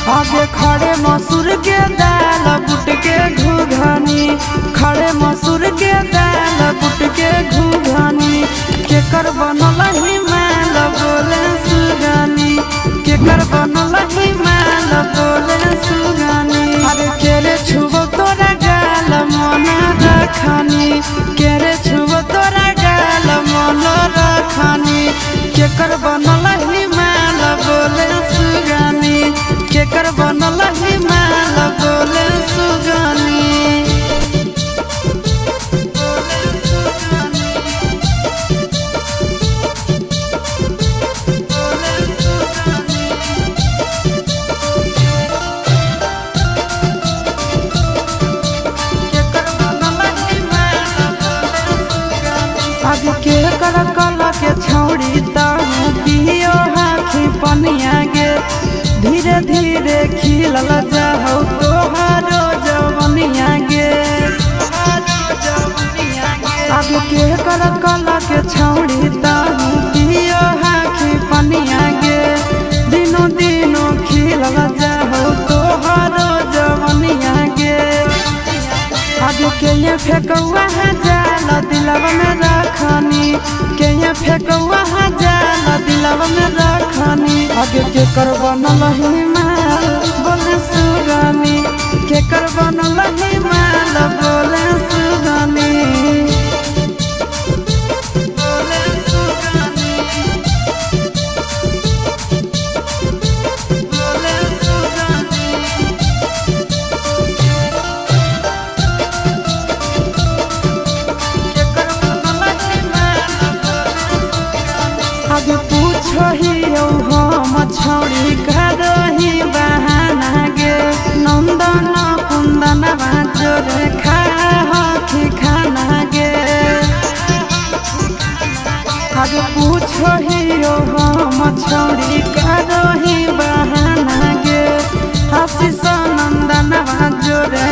आगे खड़े मसूर के दाल बुट के घुघनी, खड़े मसूर के दाल बुट के घुघनी, केकर बनल ही माल बोले सुगनी, केकर बनल ही माल बोले सुगनी। अरे केरे छुबो तोरा गाल मन रखनी, केरे छुबो तोरा गाल मन रखनी, केकर बनल ही माल बोले सुगनी, केकर बनल ही माल बोले सुगनी। आज के कर कला के छौड़ी ताहू पियो हाथी पनिया गे, धीरे धीरे खिलल जाहौ तोहारो जवनिया गे। आज के कर कला के छौड़ी ताहू पियो हाथी पनिया गे, दिनों दिनों खिलल जाहौ तोहारो जवनिया गे। आज के ये फेकौआ जाल दिलवा में रखनी, के ये फेकौआ जाल दिलवा में रखनी। आगे के कर बनल ही माल बोले सुगनी, के कर बनल ही माल बोले सुगनी। आगे पूछो ही हम छौड़ी करही बहाना गे, नंदन कुंदन जोरे खाही खाना गे। आगे पूछो ही हम छौड़ी करही बहाना गे, आशीष नंदन जोरे